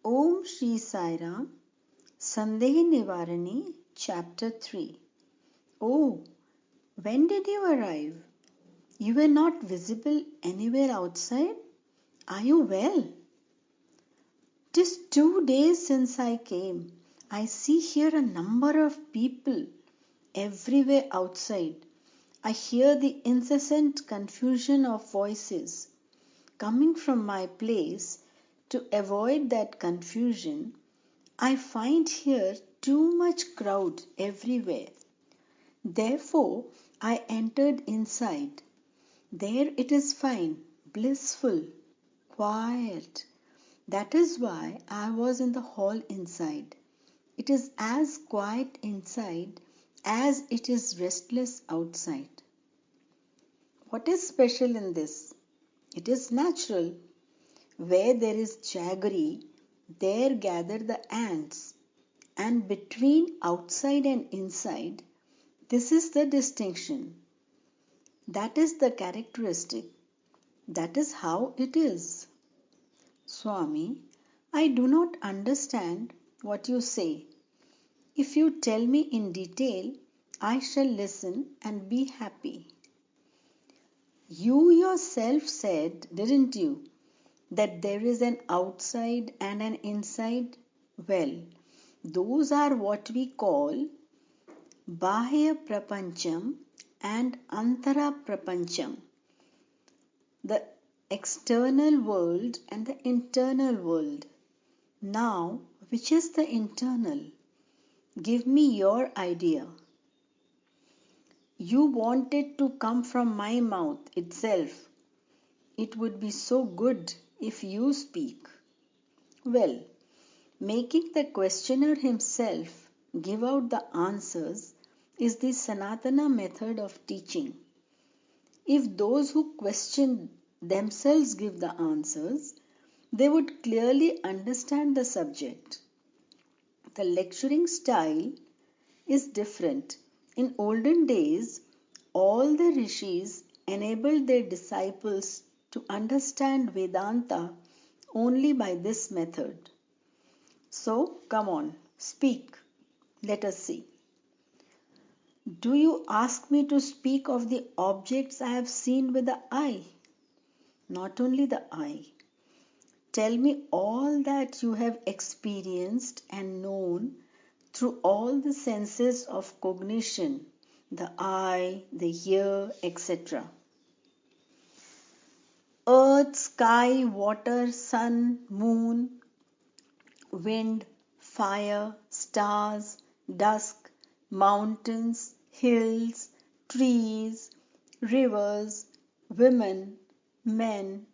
Om Shri Sai Ram, Sandeha Nivarini, Chapter 3. Oh, when did you arrive? You were not visible anywhere outside? Are you well? 'Tis 2 days since I came. I see here a number of people everywhere outside. I hear the incessant confusion of voices. Coming from my place, to avoid that confusion, I find here too much crowd everywhere. Therefore, I entered inside. There it is fine, blissful, quiet. That is why I was in the hall inside. It is as quiet inside as it is restless outside. What is special in this? It is natural. Where there is jaggery, there gather the ants. And between outside and inside, this is the distinction. That is the characteristic. That is how it is. Swami, I do not understand what you say. If you tell me in detail, I shall listen and be happy. You yourself said, didn't you, that there is an outside and an inside? Well, those are what we call Bahya Prapancham and Antara Prapancham, the external world and the internal world. Now, which is the internal? Give me your idea. You want it to come from my mouth itself. It would be so good if you speak. Well, making the questioner himself give out the answers is the Sanatana method of teaching. If those who question themselves give the answers, they would clearly understand the subject. The lecturing style is different. In olden days, all the rishis enabled their disciples to understand Vedanta only by this method. So, come on, speak. Let us see. Do you ask me to speak of the objects I have seen with the eye? Not only the eye. Tell me all that you have experienced and known through all the senses of cognition, the eye, the ear, etc. Earth, sky, water, sun, moon, wind, fire, stars, dusk, mountains, hills, trees, rivers, women, men,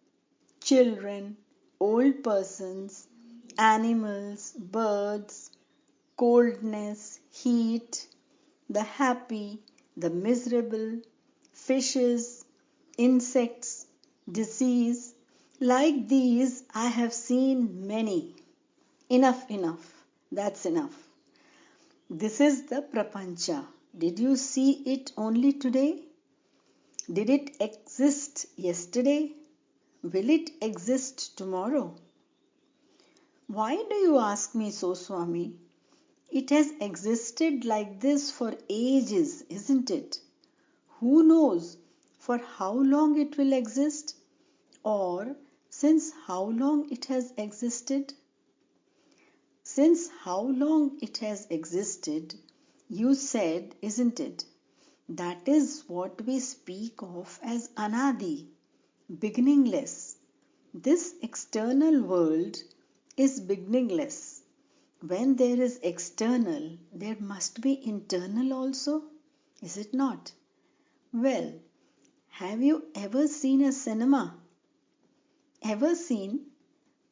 children, old persons, animals, birds, coldness, heat, the happy, the miserable, fishes, insects, disease. Like these, I have seen many. Enough. That's enough. This is the Prapancha. Did you see it only today? Did it exist yesterday? Will it exist tomorrow? Why do you ask me so, Swami? It has existed like this for ages, isn't it? Who knows for how long it will exist? Or since how long it has existed? Since how long it has existed, you said, isn't it? That is what we speak of as Anadi, beginningless. This external world is beginningless. When there is external, there must be internal also, is it not? Well, have you ever seen a cinema? Ever seen?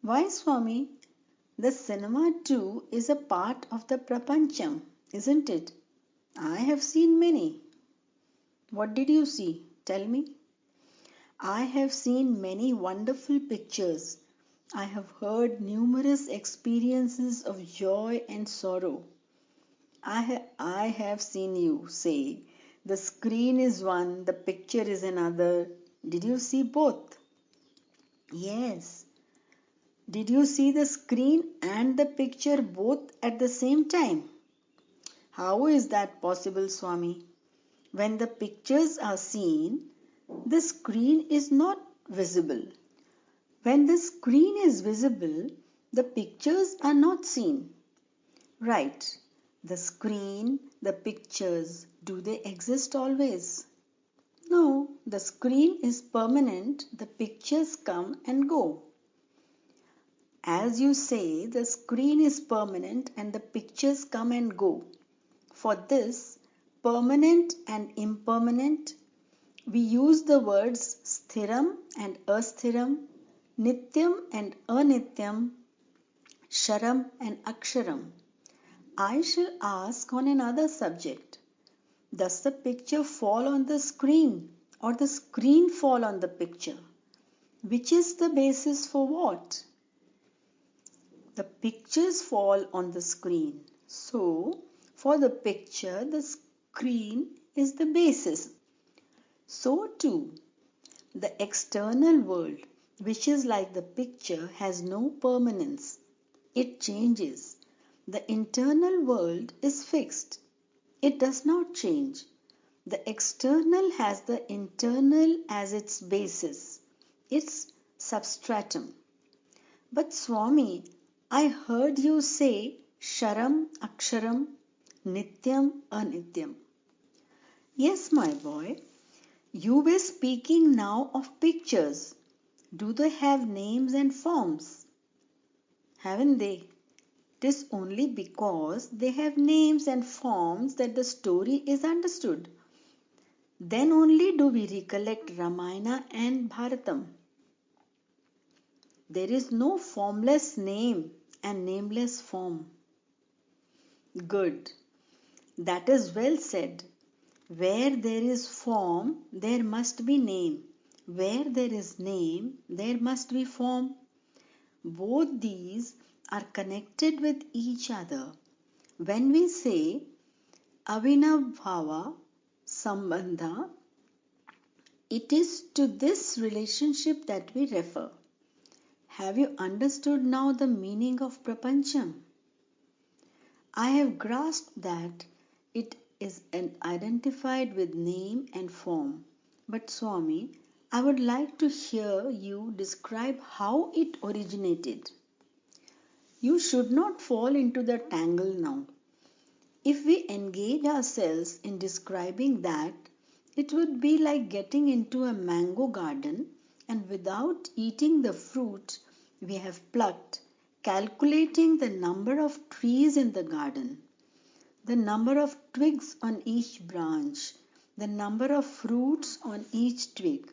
Why, Swami? The cinema too is a part of the Prapancham, isn't it? I have seen many. What did you see? Tell me. I have seen many wonderful pictures. I have heard numerous experiences of joy and sorrow. I have seen you say, the screen is one, the picture is another. Did you see both? Yes. Did you see the screen and the picture both at the same time? How is that possible, Swami? When the pictures are seen, the screen is not visible. When the screen is visible, the pictures are not seen. Right. The screen, the pictures, do they exist always? No, the screen is permanent, the pictures come and go. As you say, the screen is permanent and the pictures come and go. For this, permanent and impermanent, we use the words sthiram and asthiram, nityam and anityam, sharam and aksharam. I shall ask on another subject. Does the picture fall on the screen or the screen fall on the picture? Which is the basis for what? The pictures fall on the screen. So, for the picture, the screen is the basis. So too, the external world, which is like the picture, has no permanence. It changes. The internal world is fixed. It does not change. The external has the internal as its basis, its substratum. But Swami, I heard you say sharam, aksharam, nityam, anityam. Yes, my boy, you were speaking now of pictures. Do they have names and forms? Haven't they? It is only because they have names and forms that the story is understood. Then only do we recollect Ramayana and Bharatam. There is no formless name and nameless form. Good. That is well said. Where there is form, there must be name. Where there is name, there must be form. Both these are connected with each other. When we say Avinabhava Sambandha, it is to this relationship that we refer. Have you understood now the meaning of Prapancham? I have grasped that it is identified with name and form. But Swami, I would like to hear you describe how it originated. You should not fall into the tangle now. If we engage ourselves in describing that, it would be like getting into a mango garden and without eating the fruit we have plucked, calculating the number of trees in the garden, the number of twigs on each branch, the number of fruits on each twig,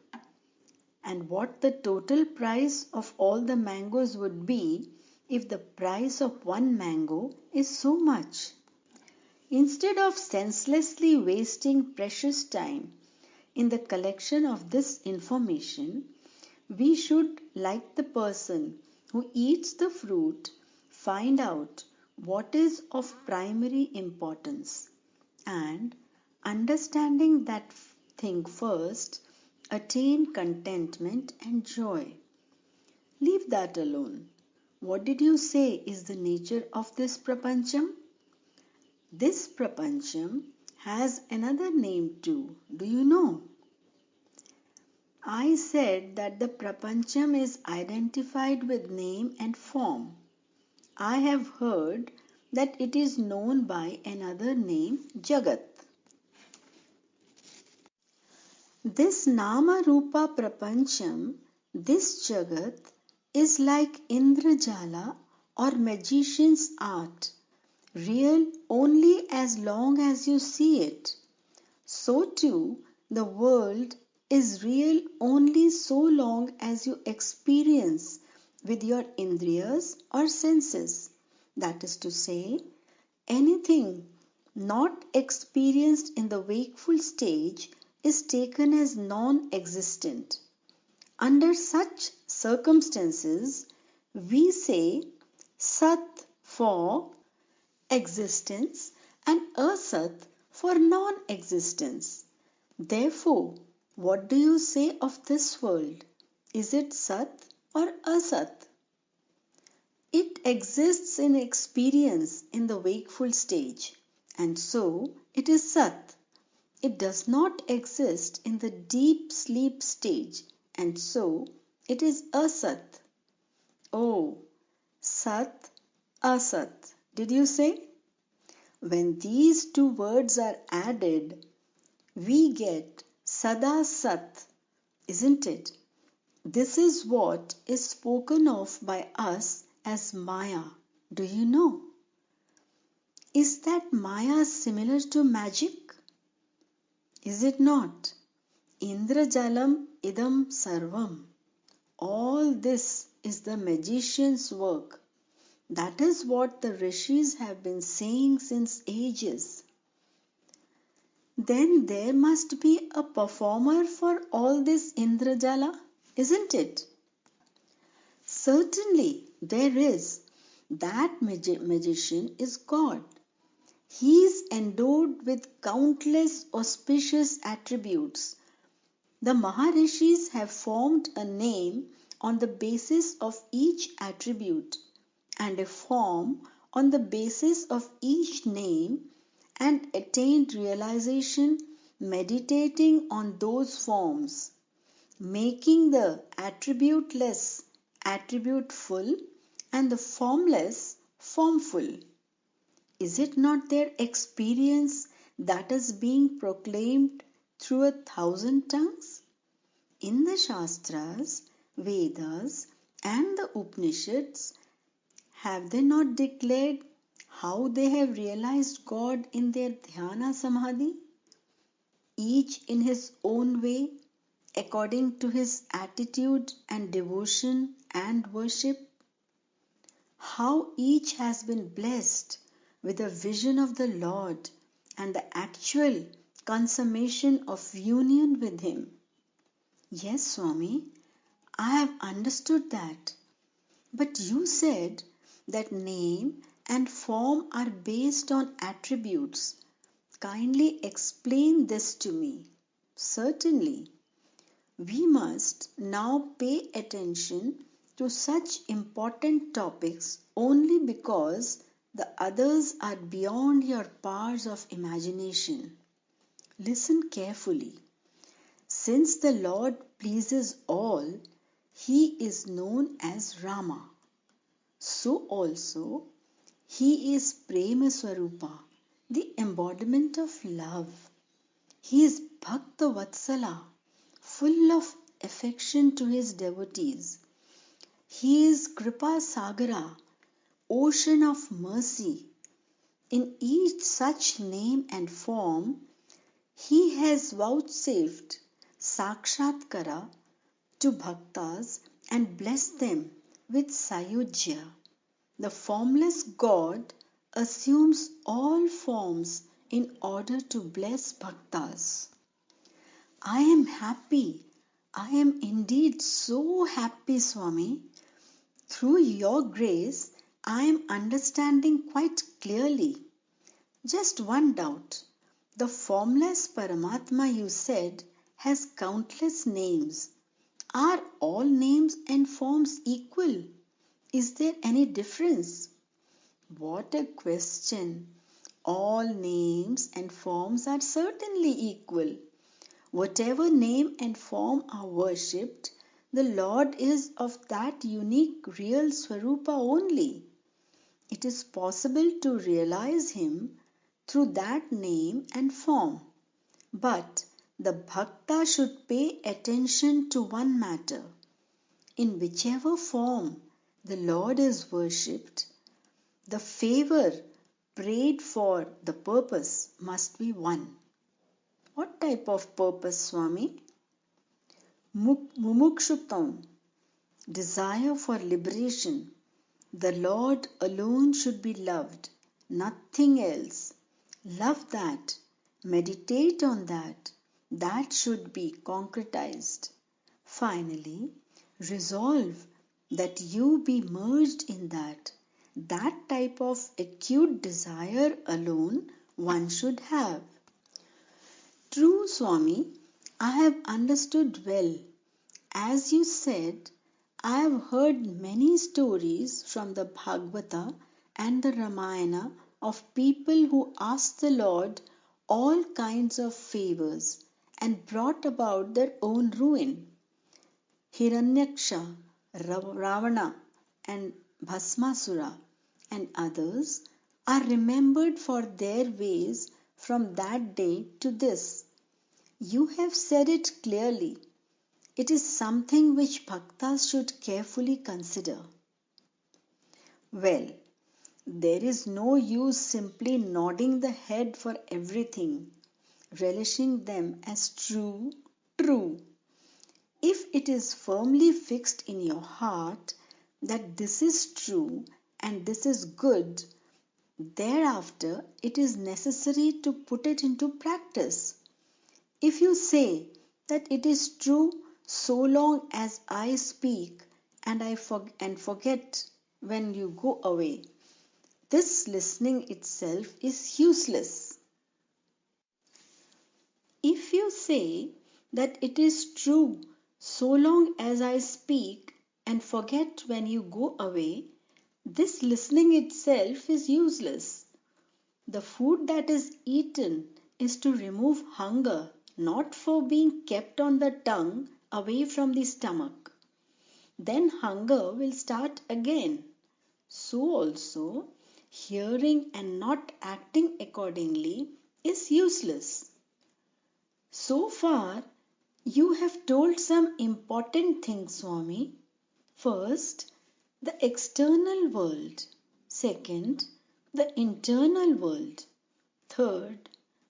and what the total price of all the mangoes would be if the price of one mango is so much. Instead of senselessly wasting precious time in the collection of this information, we should, like the person who eats the fruit, find out what is of primary importance and, understanding that thing first, attain contentment and joy. Leave that alone. What did you say is the nature of this Prapancham? This Prapancham has another name too. Do you know? I said that the Prapancham is identified with name and form. I have heard that it is known by another name, Jagat. This Nama Rupa Prapancham, this Jagat, is like Indrajala or magician's art, real only as long as you see it. So too, the world is real only so long as you experience with your indriyas or senses. That is to say, anything not experienced in the wakeful stage is taken as non-existent. Under such circumstances, we say Sat for existence and Asat for non-existence. Therefore, what do you say of this world? Is it Sat or Asat? exists in experience in the wakeful stage, and so it is Sat. It does not exist in the deep sleep stage, and so it is Asat. Oh, Sat, Asat, did you say? When these two words are added, we get Sada Sat, isn't it? This is what is spoken of by us as Maya. Do you know? Is that Maya similar to magic? Is it not? Indrajalam idam sarvam. All this is the magician's work. That is what the rishis have been saying since ages. Then there must be a performer for all this Indrajala, isn't it? Certainly there is. That magician is God. He is endowed with countless auspicious attributes. The Maharishis have formed a name on the basis of each attribute and a form on the basis of each name and attained realization meditating on those forms, making the attributeless attributeful and the formless formful. Is it not their experience that is being proclaimed through 1,000 tongues? In the Shastras, Vedas, and the Upanishads, have they not declared how they have realized God in their dhyana samadhi? Each in his own way, according to his attitude and devotion and worship? How each has been blessed with a vision of the Lord and the actual consummation of union with Him. Yes, Swami, I have understood that. But you said that name and form are based on attributes. Kindly explain this to me. Certainly. We must now pay attention to such important topics only because the others are beyond your powers of imagination. Listen carefully. Since the Lord pleases all, He is known as Rama. So also, He is Prema Swarupa, the embodiment of love. He is Bhakta Vatsala, full of affection to His devotees. He is Kripa Sagara, ocean of mercy. In each such name and form, He has vouchsafed Sakshatkara to Bhaktas and blessed them with Sayujya. The formless God assumes all forms in order to bless Bhaktas. I am happy. I am indeed so happy, Swami. Through your grace, I am understanding quite clearly. Just one doubt. The formless Paramatma you said has countless names. Are all names and forms equal? Is there any difference? What a question. All names and forms are certainly equal. Whatever name and form are worshipped, the Lord is of that unique real Swarupa only. It is possible to realize Him through that name and form. But the Bhakta should pay attention to one matter. In whichever form the Lord is worshipped, the favor prayed for, the purpose must be one. What type of purpose, Swami? Mumukshutam, desire for liberation. The Lord alone should be loved, nothing else. Love that, meditate on that. That should be concretized. Finally, resolve that you be merged in that. That type of acute desire alone one should have. True, Swami, I have understood well. As you said, I have heard many stories from the Bhagavata and the Ramayana of people who asked the Lord all kinds of favors and brought about their own ruin. Hiranyaksha, Ravana, and Bhasmasura, and others are remembered for their ways from that day to this. You have said it clearly. It is something which bhaktas should carefully consider. Well, there is no use simply nodding the head for everything, relishing them as true, true. If it is firmly fixed in your heart that this is true and this is good, thereafter it is necessary to put it into practice. If you say that it is true so long as I speak and forget when you go away, this listening itself is useless. If you say that it is true so long as I speak and forget when you go away, this listening itself is useless. The food that is eaten is to remove hunger, not for being kept on the tongue away from the stomach. Then hunger will start again. So also, hearing and not acting accordingly is useless. So far, you have told some important things, Swami. First, the external world. Second, the internal world. Third,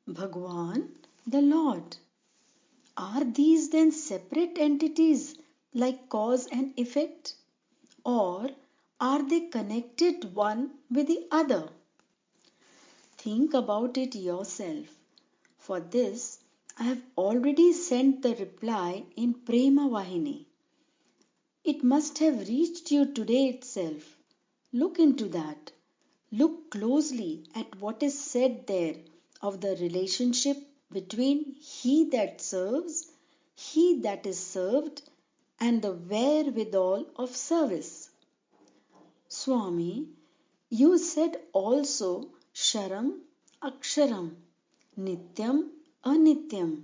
Bhagawan, the Lord. Are these then separate entities like cause and effect? Or are they connected one with the other? Think about it yourself. For this, I have already sent the reply in Prema Vahini. It must have reached you today itself. Look into that. Look closely at what is said there of the relationship between he that serves, he that is served, and the wherewithal of service. Swami, you said also Sharam, Aksharam, Nityam, Anityam.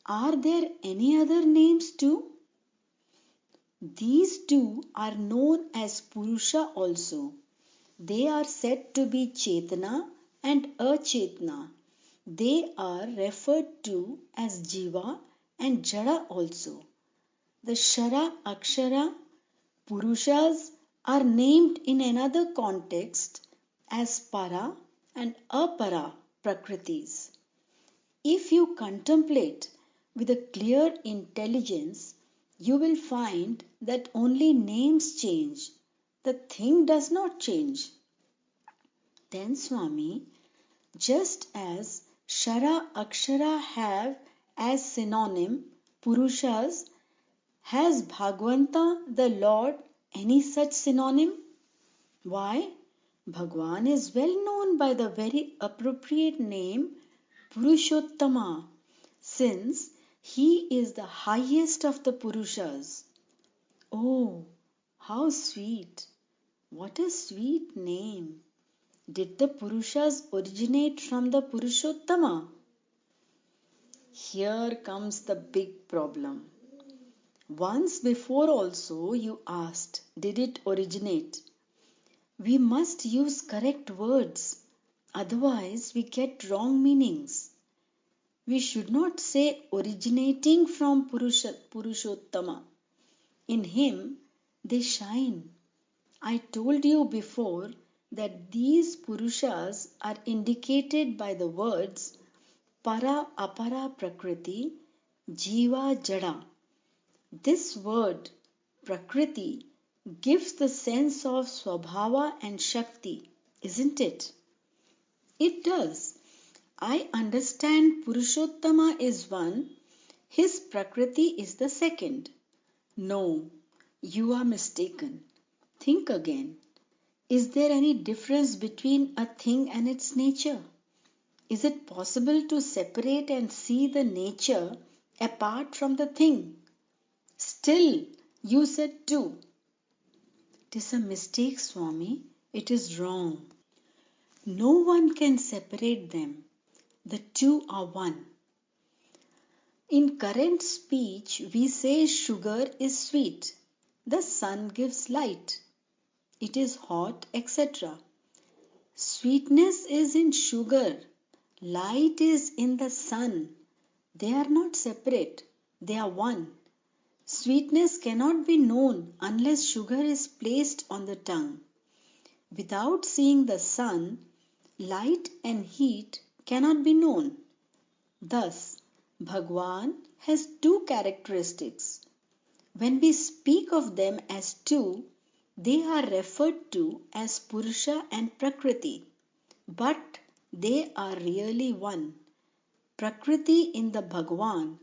Are there any other names too? These two are known as Purusha also. They are said to be Chetana and Achetana. They are referred to as Jiva and Jada also. The Shara, Akshara, Purushas are named in another context as Para and Apara Prakritis. If you contemplate with a clear intelligence, you will find that only names change. The thing does not change. Then, Swami, just as Shara Akshara have as synonym Purushas, has Bhagavanta the Lord any such synonym? Why, Bhagwan is well known by the very appropriate name Purushottama, since he is the highest of the Purushas. Oh, how sweet! What a sweet name! Did the Purushas originate from the Purushottama? Here comes the big problem. Once before also you asked, did it originate? We must use correct words, otherwise we get wrong meanings. We should not say originating from Purushottama. In him they shine. I told you before that these Purushas are indicated by the words Para Apara Prakriti, Jiva Jada. This word Prakriti gives the sense of Swabhava and Shakti, isn't it? It does. I understand Purushottama is one, his Prakriti is the second. No, you are mistaken. Think again. Is there any difference between a thing and its nature? Is it possible to separate and see the nature apart from the thing? Still, you said two. 'Tis a mistake, Swami. It is wrong. No one can separate them. The two are one. In current speech, we say sugar is sweet. The sun gives light. It is hot, etc. Sweetness is in sugar. Light is in the sun. They are not separate. They are one. Sweetness cannot be known unless sugar is placed on the tongue. Without seeing the sun, light and heat cannot be known. Thus, Bhagawan has two characteristics. When we speak of them as two, they are referred to as Purusha and Prakriti, but they are really one. Prakriti in the Bhagawan,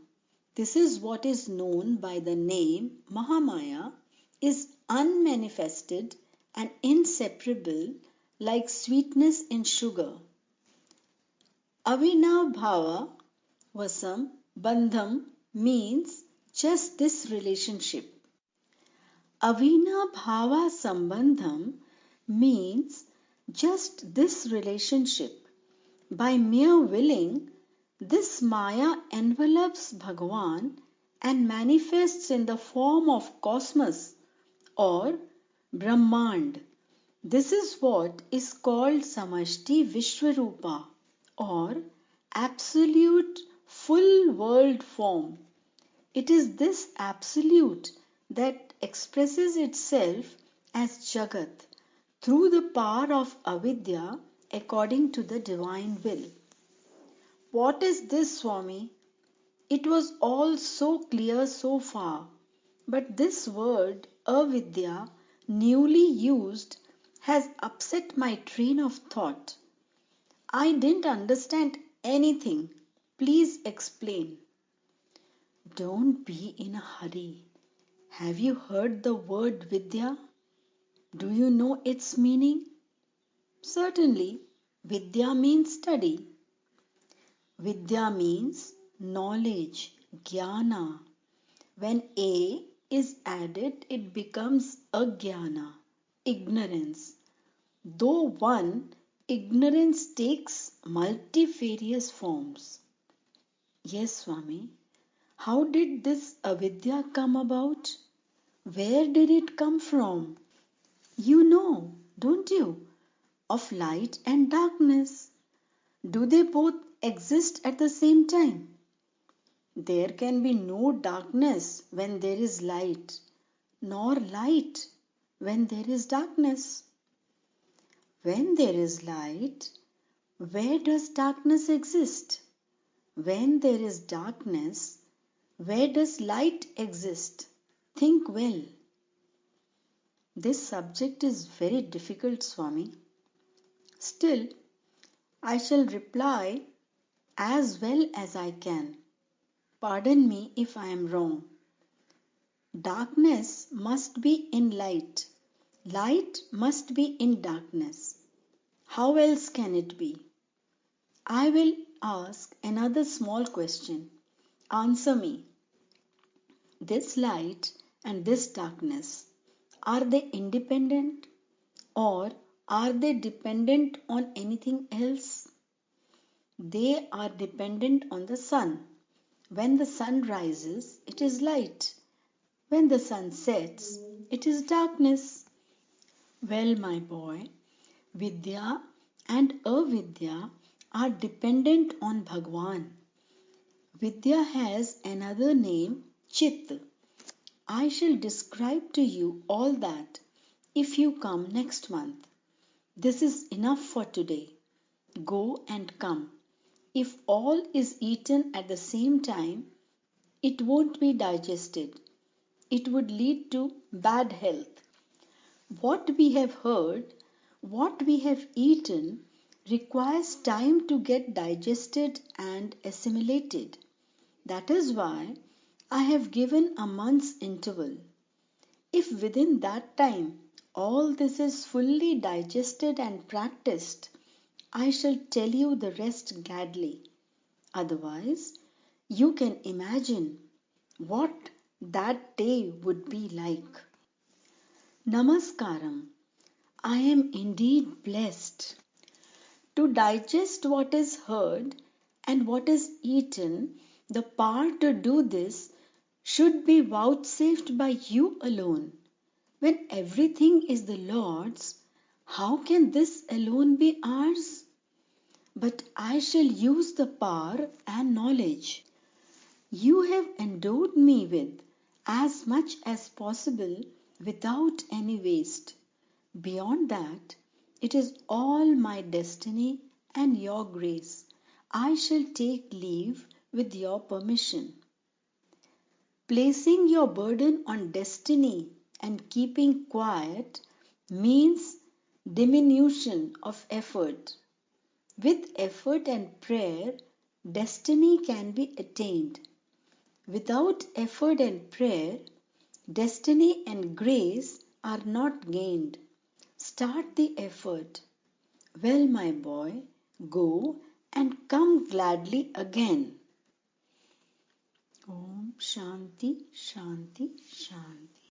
this is what is known by the name Mahamaya, is unmanifested and inseparable like sweetness in sugar. Avinabhava Vasam Bandham means just this relationship. Avinabhava Sambandham means just this relationship. By mere willing, this Maya envelops Bhagavan and manifests in the form of cosmos or Brahmand. This is what is called Samashti Vishwarupa or absolute full world form. It is this absolute that expresses itself as Jagat through the power of avidya according to the divine will. What is this, Swami? It was all so clear so far, but this word avidya, newly used, has upset my train of thought. I didn't understand anything. Please explain. Don't be in a hurry. Have you heard the word Vidya? Do you know its meaning? Certainly, Vidya means study. Vidya means knowledge, jnana. When A is added, it becomes ajnana, ignorance. Though one, ignorance takes multifarious forms. Yes, Swami. How did this avidya come about? Where did it come from? You know, don't you, of light and darkness. Do they both exist at the same time? There can be no darkness when there is light, nor light when there is darkness. When there is light, where does darkness exist? When there is darkness, where does light exist? Think well. This subject is very difficult, Swami. Still, I shall reply as well as I can. Pardon me if I am wrong. Darkness must be in light. Light must be in darkness. How else can it be? I will ask another small question. Answer me. This light and this darkness, are they independent or are they dependent on anything else? They are dependent on the sun. When the sun rises, it is light. When the sun sets, it is darkness. Well, my boy, Vidya and Avidya are dependent on Bhagavan. Vidya has another name, Chit. I shall describe to you all that if you come next month. This is enough for today. Go and come. If all is eaten at the same time, it won't be digested. It would lead to bad health. What we have heard, what we have eaten, requires time to get digested and assimilated. That is why I have given a month's interval. If within that time all this is fully digested and practiced, I shall tell you the rest gladly. Otherwise, you can imagine what that day would be like. Namaskaram. I am indeed blessed. To digest what is heard and what is eaten, the power to do this should be vouchsafed by you alone. When everything is the Lord's, how can this alone be ours? But I shall use the power and knowledge you have endowed me with as much as possible without any waste. Beyond that, it is all my destiny and your grace. I shall take leave with your permission. Placing your burden on destiny and keeping quiet means diminution of effort. With effort and prayer, destiny can be attained. Without effort and prayer, destiny and grace are not gained. Start the effort. Well, my boy, go and come gladly again. Om Shanti, Shanti, Shanti.